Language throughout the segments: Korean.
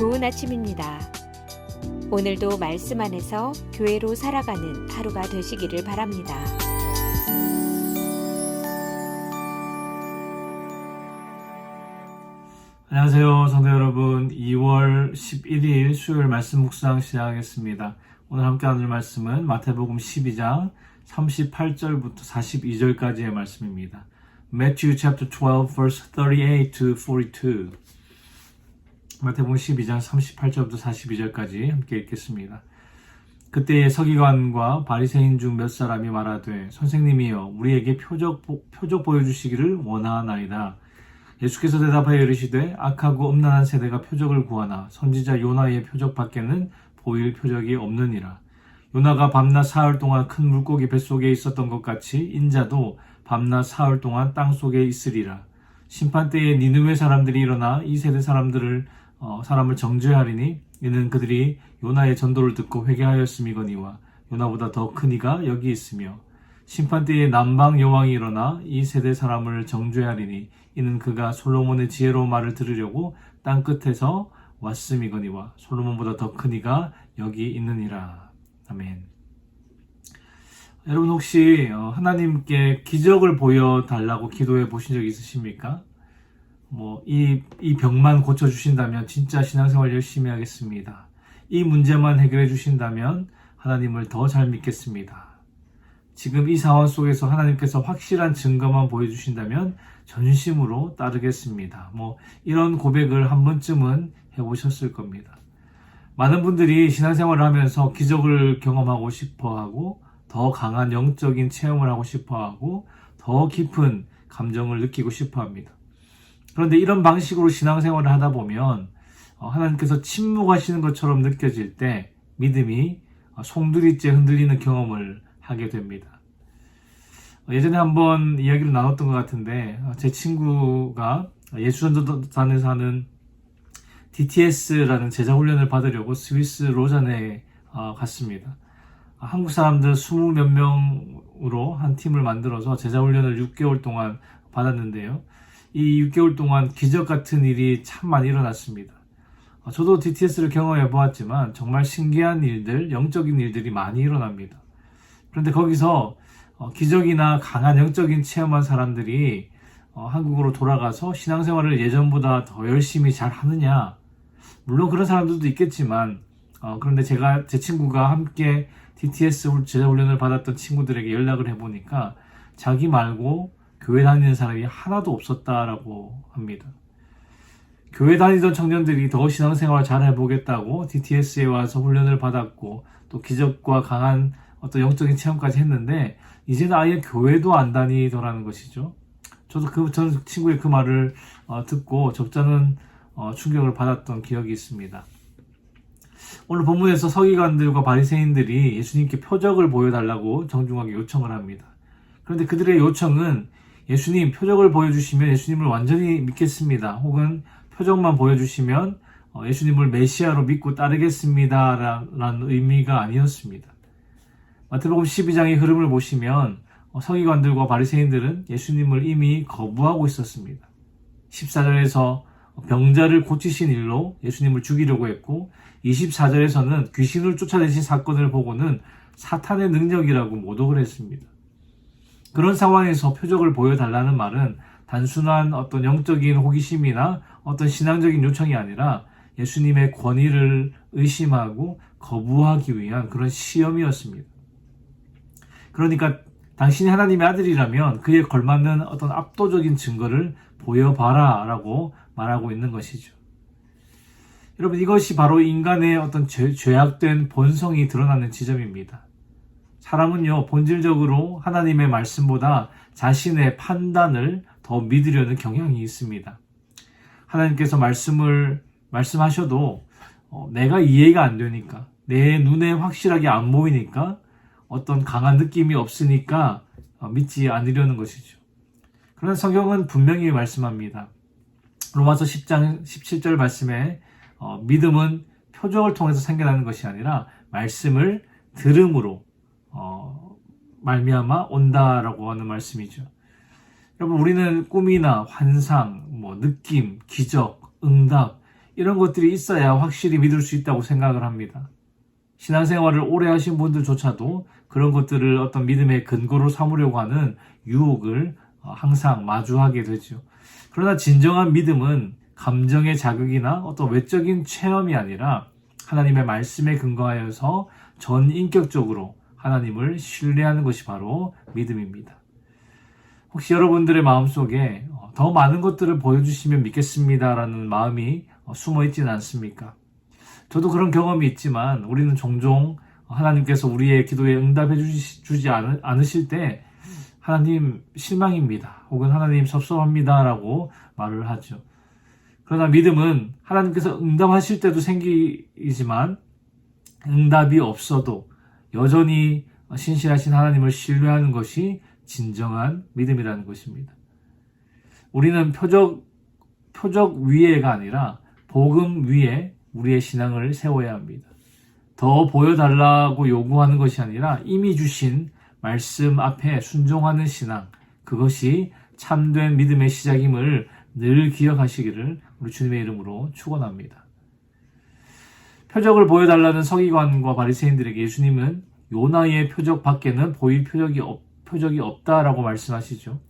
좋은 아침입니다. 오늘도 말씀 안에서 교회로 살아가는 하루가 되시기를 바랍니다. 안녕하세요, 성도 여러분. 2월 11일 수요일 말씀 묵상 시작하겠습니다. 오늘 함께 나눌 말씀은 마태복음 12장 38절부터 42절까지의 말씀입니다. Matthew chapter 12 verse 38 to 42. 마태복음 12장 38절부터 42절까지 함께 읽겠습니다. 그때에 서기관과 바리새인 중 몇 사람이 말하되 선생님이여 우리에게 표적 보여주시기를 원하나이다. 예수께서 대답하여 이르시되 악하고 음란한 세대가 표적을 구하나 선지자 요나의 표적밖에는 보일 표적이 없느니라. 요나가 밤낮 사흘 동안 큰 물고기 뱃속에 있었던 것 같이 인자도 밤낮 사흘 동안 땅속에 있으리라. 심판때에 니느웨 사람들이 일어나 이 세대 사람을 정죄하리니 이는 그들이 요나의 전도를 듣고 회개하였음이거니와 요나보다 더 큰 이가 여기 있으며 심판때에 남방 여왕이 일어나 이 세대 사람을 정죄하리니 이는 그가 솔로몬의 지혜로운 말을 들으려고 땅 끝에서 왔음이거니와 솔로몬보다 더 큰 이가 여기 있느니라. 아멘. 여러분 혹시 하나님께 기적을 보여달라고 기도해 보신 적 있으십니까? 이 병만 고쳐주신다면 진짜 신앙생활 열심히 하겠습니다. 이 문제만 해결해 주신다면 하나님을 더 잘 믿겠습니다. 지금 이 상황 속에서 하나님께서 확실한 증거만 보여주신다면 전심으로 따르겠습니다. 이런 고백을 한 번쯤은 해보셨을 겁니다. 많은 분들이 신앙생활을 하면서 기적을 경험하고 싶어하고 더 강한 영적인 체험을 하고 싶어하고 더 깊은 감정을 느끼고 싶어합니다. 그런데 이런 방식으로 신앙생활을 하다 보면 하나님께서 침묵하시는 것처럼 느껴질 때 믿음이 송두리째 흔들리는 경험을 하게 됩니다. 예전에 한번 이야기를 나눴던 것 같은데 제 친구가 예수전도단에서 하는 DTS라는 제자훈련을 받으려고 스위스 로잔에 갔습니다. 한국 사람들 20몇 명으로 한 팀을 만들어서 제자훈련을 6개월 동안 받았는데요. 이 6개월 동안 기적 같은 일이 참 많이 일어났습니다. 저도 DTS를 경험해 보았지만 정말 신기한 일들, 영적인 일들이 많이 일어납니다. 그런데 거기서 기적이나 강한 영적인 체험한 사람들이 한국으로 돌아가서 신앙생활을 예전보다 더 열심히 잘 하느냐? 물론 그런 사람들도 있겠지만 그런데 제 친구가 함께 DTS 제자훈련을 받았던 친구들에게 연락을 해보니까 자기 말고 교회 다니는 사람이 하나도 없었다라고 합니다. 교회 다니던 청년들이 더 신앙생활 잘 해보겠다고 DTS에 와서 훈련을 받았고 또 기적과 강한 어떤 영적인 체험까지 했는데 이제는 아예 교회도 안 다니더라는 것이죠. 저도 전 친구의 그 말을 듣고 적잖은 충격을 받았던 기억이 있습니다. 오늘 본문에서 서기관들과 바리새인들이 예수님께 표적을 보여달라고 정중하게 요청을 합니다. 그런데 그들의 요청은 예수님 표적을 보여주시면 예수님을 완전히 믿겠습니다. 혹은 표적만 보여주시면 예수님을 메시아로 믿고 따르겠습니다. 라는 의미가 아니었습니다. 마태복음 12장의 흐름을 보시면 서기관들과 바리새인들은 예수님을 이미 거부하고 있었습니다. 14절에서 병자를 고치신 일로 예수님을 죽이려고 했고 24절에서는 귀신을 쫓아내신 사건을 보고는 사탄의 능력이라고 모독을 했습니다. 그런 상황에서 표적을 보여달라는 말은 단순한 어떤 영적인 호기심이나 어떤 신앙적인 요청이 아니라 예수님의 권위를 의심하고 거부하기 위한 그런 시험이었습니다. 그러니까 당신이 하나님의 아들이라면 그에 걸맞는 어떤 압도적인 증거를 보여봐라 라고 말하고 있는 것이죠. 여러분 이것이 바로 인간의 어떤 죄악된 본성이 드러나는 지점입니다. 사람은요 본질적으로 하나님의 말씀보다 자신의 판단을 더 믿으려는 경향이 있습니다. 하나님께서 말씀하셔도 내가 이해가 안 되니까 내 눈에 확실하게 안 보이니까 어떤 강한 느낌이 없으니까 믿지 않으려는 것이죠. 그러나 성경은 분명히 말씀합니다. 로마서 10장 17절 말씀에 믿음은 표적을 통해서 생겨나는 것이 아니라 말씀을 들음으로 말미암아 온다라고 하는 말씀이죠. 여러분 우리는 꿈이나 환상, 느낌, 기적, 응답 이런 것들이 있어야 확실히 믿을 수 있다고 생각을 합니다. 신앙생활을 오래 하신 분들조차도 그런 것들을 어떤 믿음의 근거로 삼으려고 하는 유혹을 항상 마주하게 되죠. 그러나 진정한 믿음은 감정의 자극이나 어떤 외적인 체험이 아니라 하나님의 말씀에 근거하여서 전인격적으로 하나님을 신뢰하는 것이 바로 믿음입니다. 혹시 여러분들의 마음속에 더 많은 것들을 보여주시면 믿겠습니다라는 마음이 숨어 있지는 않습니까? 저도 그런 경험이 있지만 우리는 종종 하나님께서 우리의 기도에 응답해 주지 않으실 때 하나님 실망입니다. 혹은 하나님 섭섭합니다 라고 말을 하죠. 그러나 믿음은 하나님께서 응답하실 때도 생기지만 응답이 없어도 여전히 신실하신 하나님을 신뢰하는 것이 진정한 믿음이라는 것입니다. 우리는 표적 위에가 아니라 복음 위에 우리의 신앙을 세워야 합니다. 더 보여달라고 요구하는 것이 아니라 이미 주신 말씀 앞에 순종하는 신앙, 그것이 참된 믿음의 시작임을 늘 기억하시기를 우리 주님의 이름으로 축원합니다. 표적을 보여달라는 서기관과 바리새인들에게 예수님은 요나의 표적 밖에는 보일 표적이 없다라고 말씀하시죠.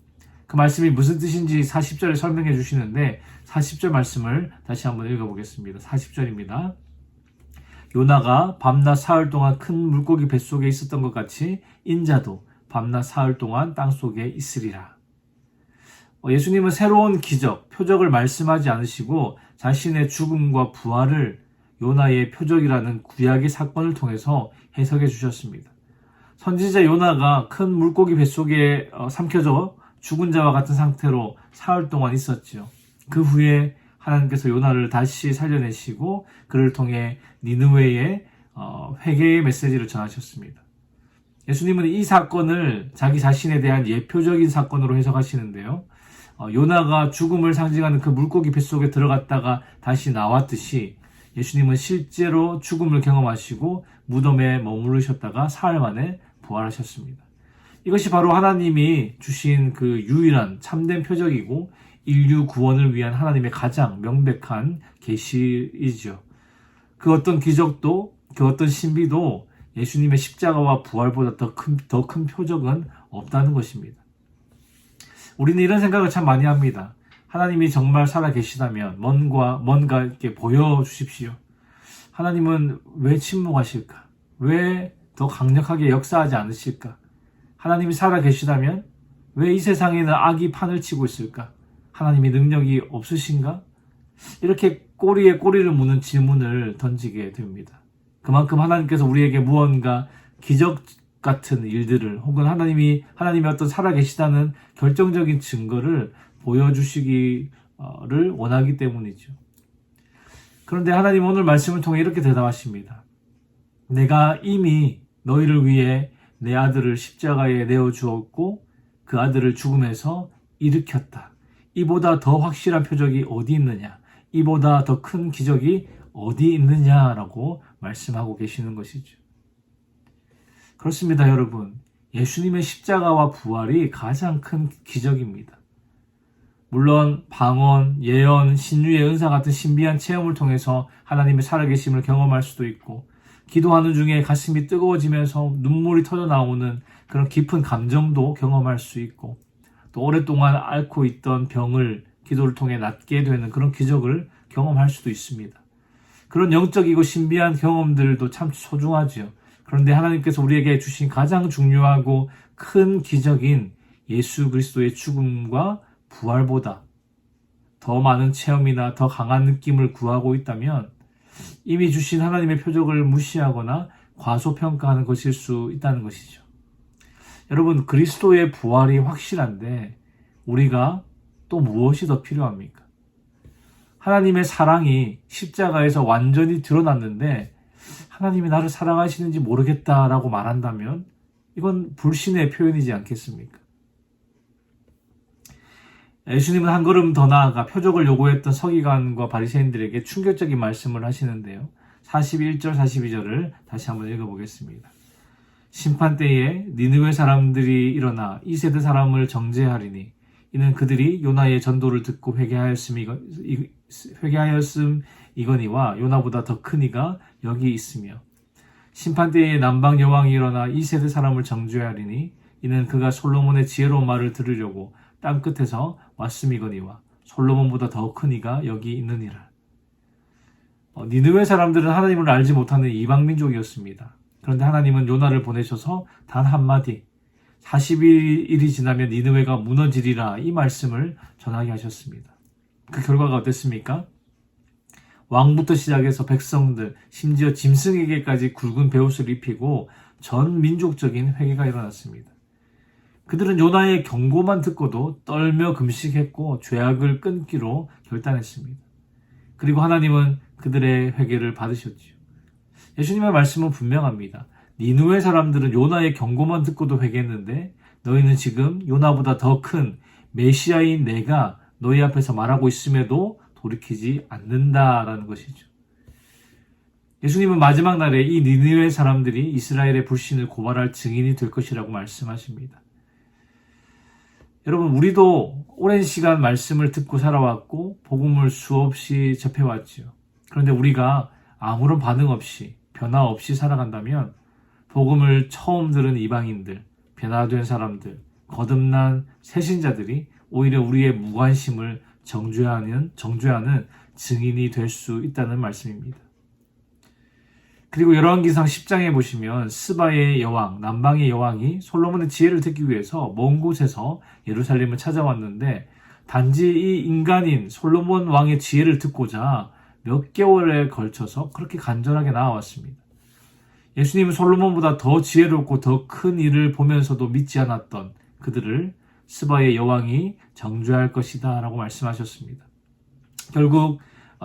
그 말씀이 무슨 뜻인지 40절에 설명해 주시는데 40절 말씀을 다시 한번 읽어보겠습니다. 40절입니다. 요나가 밤낮 사흘 동안 큰 물고기 뱃속에 있었던 것 같이 인자도 밤낮 사흘 동안 땅속에 있으리라. 예수님은 새로운 기적, 표적을 말씀하지 않으시고 자신의 죽음과 부활을 요나의 표적이라는 구약의 사건을 통해서 해석해 주셨습니다. 선지자 요나가 큰 물고기 뱃속에 삼켜져 죽은 자와 같은 상태로 사흘 동안 있었지요. 그 후에 하나님께서 요나를 다시 살려내시고 그를 통해 니느웨에 회개의 메시지를 전하셨습니다. 예수님은 이 사건을 자기 자신에 대한 예표적인 사건으로 해석하시는데요. 요나가 죽음을 상징하는 그 물고기 뱃속에 들어갔다가 다시 나왔듯이 예수님은 실제로 죽음을 경험하시고 무덤에 머무르셨다가 사흘 만에 부활하셨습니다. 이것이 바로 하나님이 주신 그 유일한 참된 표적이고 인류 구원을 위한 하나님의 가장 명백한 계시이죠. 그 어떤 기적도 그 어떤 신비도 예수님의 십자가와 부활보다 더 큰 표적은 없다는 것입니다. 우리는 이런 생각을 참 많이 합니다. 하나님이 정말 살아 계시다면 뭔가 이렇게 보여주십시오. 하나님은 왜 침묵하실까? 왜 더 강력하게 역사하지 않으실까? 하나님이 살아 계시다면 왜 이 세상에는 악이 판을 치고 있을까? 하나님이 능력이 없으신가? 이렇게 꼬리에 꼬리를 무는 질문을 던지게 됩니다. 그만큼 하나님께서 우리에게 무언가 기적 같은 일들을 혹은 하나님이 어떤 살아계시다는 결정적인 증거를 보여주시기를 원하기 때문이죠. 그런데 하나님 오늘 말씀을 통해 이렇게 대답하십니다. 내가 이미 너희를 위해 내 아들을 십자가에 내어주었고 그 아들을 죽음에서 일으켰다. 이보다 더 확실한 표적이 어디 있느냐? 이보다 더 큰 기적이 어디 있느냐라고 말씀하고 계시는 것이죠. 그렇습니다, 여러분. 예수님의 십자가와 부활이 가장 큰 기적입니다. 물론 방언, 예언, 신유의 은사 같은 신비한 체험을 통해서 하나님의 살아계심을 경험할 수도 있고 기도하는 중에 가슴이 뜨거워지면서 눈물이 터져 나오는 그런 깊은 감정도 경험할 수 있고 또 오랫동안 앓고 있던 병을 기도를 통해 낫게 되는 그런 기적을 경험할 수도 있습니다. 그런 영적이고 신비한 경험들도 참 소중하죠. 그런데 하나님께서 우리에게 주신 가장 중요하고 큰 기적인 예수 그리스도의 죽음과 부활보다 더 많은 체험이나 더 강한 느낌을 구하고 있다면 이미 주신 하나님의 표적을 무시하거나 과소평가하는 것일 수 있다는 것이죠. 여러분, 그리스도의 부활이 확실한데 우리가 또 무엇이 더 필요합니까? 하나님의 사랑이 십자가에서 완전히 드러났는데 하나님이 나를 사랑하시는지 모르겠다라고 말한다면 이건 불신의 표현이지 않겠습니까? 예수님은 한 걸음 더 나아가 표적을 요구했던 서기관과 바리새인들에게 충격적인 말씀을 하시는데요. 41절, 42절을 다시 한번 읽어보겠습니다. 심판 때에 니느웨 사람들이 일어나 이 세대 사람을 정죄하리니 이는 그들이 요나의 전도를 듣고 회개하였음이거니와 이거니와 요나보다 더 큰 이가 여기 있으며 심판대에 남방 여왕이 일어나 이 세대 사람을 정죄하리니 이는 그가 솔로몬의 지혜로운 말을 들으려고 땅 끝에서 왔음이거니와 솔로몬보다 더 큰 이가 여기 있느니라. 니느웨 사람들은 하나님을 알지 못하는 이방 민족이었습니다. 그런데 하나님은 요나를 보내셔서 단 한마디 40일이 지나면 니느웨가 무너지리라 이 말씀을 전하게 하셨습니다. 그 결과가 어땠습니까? 왕부터 시작해서 백성들 심지어 짐승에게까지 굵은 베옷을 입히고 전 민족적인 회개가 일어났습니다. 그들은 요나의 경고만 듣고도 떨며 금식했고 죄악을 끊기로 결단했습니다. 그리고 하나님은 그들의 회개를 받으셨지요. 예수님의 말씀은 분명합니다. 니느웨 사람들은 요나의 경고만 듣고도 회개했는데 너희는 지금 요나보다 더 큰 메시아인 내가 너희 앞에서 말하고 있음에도 돌이키지 않는다라는 것이죠. 예수님은 마지막 날에 이 니느웨 사람들이 이스라엘의 불신을 고발할 증인이 될 것이라고 말씀하십니다. 여러분, 우리도 오랜 시간 말씀을 듣고 살아왔고 복음을 수없이 접해왔죠. 그런데 우리가 아무런 반응 없이 변화 없이 살아간다면 복음을 처음 들은 이방인들, 변화된 사람들, 거듭난 새신자들이 오히려 우리의 무관심을 정죄하는 증인이 될 수 있다는 말씀입니다. 그리고 열왕기상 10장에 보시면 스바의 여왕, 남방의 여왕이 솔로몬의 지혜를 듣기 위해서 먼 곳에서 예루살렘을 찾아왔는데 단지 이 인간인 솔로몬 왕의 지혜를 듣고자 몇 개월에 걸쳐서 그렇게 간절하게 나아왔습니다. 예수님은 솔로몬보다 더 지혜롭고 더 큰 일을 보면서도 믿지 않았던 그들을 스바의 여왕이 정죄할 것이다 라고 말씀하셨습니다. 결국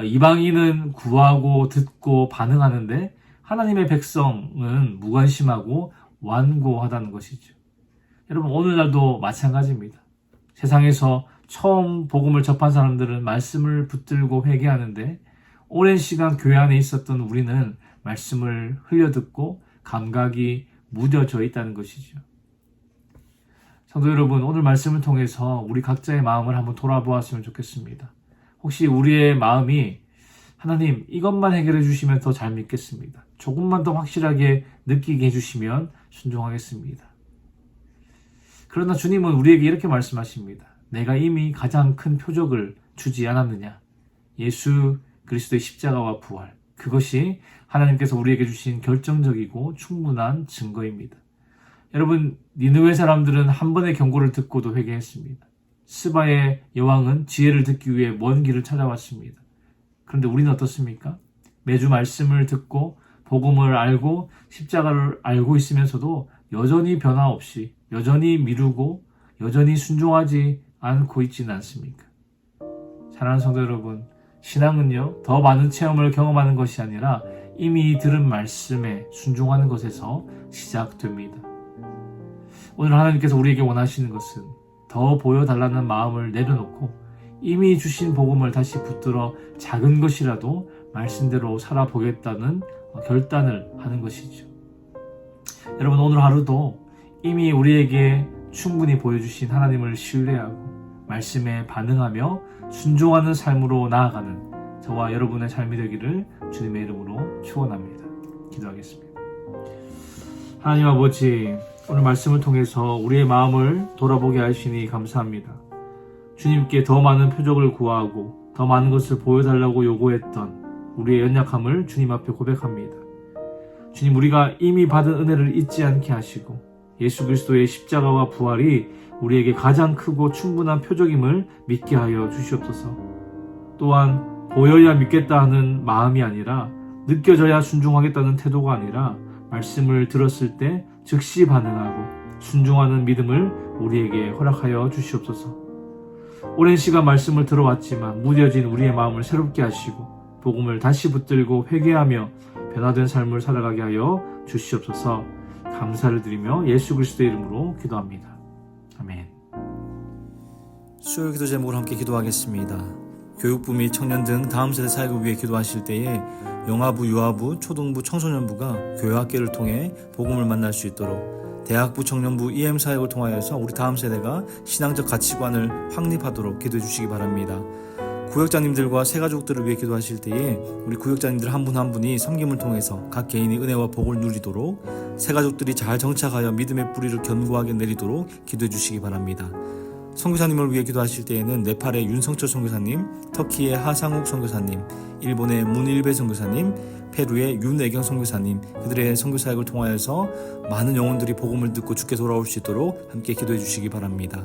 이방인은 구하고 듣고 반응하는데 하나님의 백성은 무관심하고 완고하다는 것이죠. 여러분, 오늘날도 마찬가지입니다. 세상에서 처음 복음을 접한 사람들은 말씀을 붙들고 회개하는데 오랜 시간 교회 안에 있었던 우리는 말씀을 흘려듣고 감각이 무뎌져 있다는 것이죠. 성도 여러분, 오늘 말씀을 통해서 우리 각자의 마음을 한번 돌아보았으면 좋겠습니다. 혹시 우리의 마음이 하나님 이것만 해결해 주시면 더 잘 믿겠습니다. 조금만 더 확실하게 느끼게 해주시면 순종하겠습니다. 그러나 주님은 우리에게 이렇게 말씀하십니다. 내가 이미 가장 큰 표적을 주지 않았느냐? 예수 그리스도의 십자가와 부활. 그것이 하나님께서 우리에게 주신 결정적이고 충분한 증거입니다. 여러분, 니느웨 사람들은 한 번의 경고를 듣고도 회개했습니다. 스바의 여왕은 지혜를 듣기 위해 먼 길을 찾아왔습니다. 그런데 우리는 어떻습니까? 매주 말씀을 듣고 복음을 알고 십자가를 알고 있으면서도 여전히 변화 없이 여전히 미루고 여전히 순종하지 않고 있지는 않습니까? 사랑하는 성도 여러분, 신앙은요 더 많은 체험을 경험하는 것이 아니라 이미 들은 말씀에 순종하는 것에서 시작됩니다. 오늘 하나님께서 우리에게 원하시는 것은 더 보여달라는 마음을 내려놓고 이미 주신 복음을 다시 붙들어 작은 것이라도 말씀대로 살아보겠다는 결단을 하는 것이죠. 여러분, 오늘 하루도 이미 우리에게 충분히 보여주신 하나님을 신뢰하고 말씀에 반응하며 순종하는 삶으로 나아가는 저와 여러분의 삶이 되기를 주님의 이름으로 축원합니다. 기도하겠습니다. 하나님 아버지, 오늘 말씀을 통해서 우리의 마음을 돌아보게 하시니 감사합니다. 주님께 더 많은 표적을 구하고 더 많은 것을 보여달라고 요구했던 우리의 연약함을 주님 앞에 고백합니다. 주님, 우리가 이미 받은 은혜를 잊지 않게 하시고 예수 그리스도의 십자가와 부활이 우리에게 가장 크고 충분한 표적임을 믿게 하여 주시옵소서. 또한 보여야 믿겠다 하는 마음이 아니라 느껴져야 순종하겠다는 태도가 아니라 말씀을 들었을 때 즉시 반응하고 순종하는 믿음을 우리에게 허락하여 주시옵소서. 오랜 시간 말씀을 들어왔지만 무뎌진 우리의 마음을 새롭게 하시고 복음을 다시 붙들고 회개하며 변화된 삶을 살아가게 하여 주시옵소서. 감사를 드리며 예수 그리스도의 이름으로 기도합니다. 아멘. 수요일 기도 제목으로 함께 기도하겠습니다. 교육부 및 청년 등 다음 세대 사역을 위해 기도하실 때에 영아부, 유아부, 초등부, 청소년부가 교회 학교를 통해 복음을 만날 수 있도록 대학부, 청년부, EM 사역을 통하여서 우리 다음 세대가 신앙적 가치관을 확립하도록 기도해 주시기 바랍니다. 구역자님들과 새가족들을 위해 기도하실 때에 우리 구역자님들 한 분 한 분이 섬김을 통해서 각 개인이 은혜와 복을 누리도록 새가족들이 잘 정착하여 믿음의 뿌리를 견고하게 내리도록 기도해 주시기 바랍니다. 선교사님을 위해 기도하실 때에는 네팔의 윤성철 선교사님, 터키의 하상욱 선교사님, 일본의 문일배 선교사님, 페루의 윤애경 선교사님, 그들의 선교사역을 통하여서 많은 영혼들이 복음을 듣고 주께 돌아올 수 있도록 함께 기도해 주시기 바랍니다.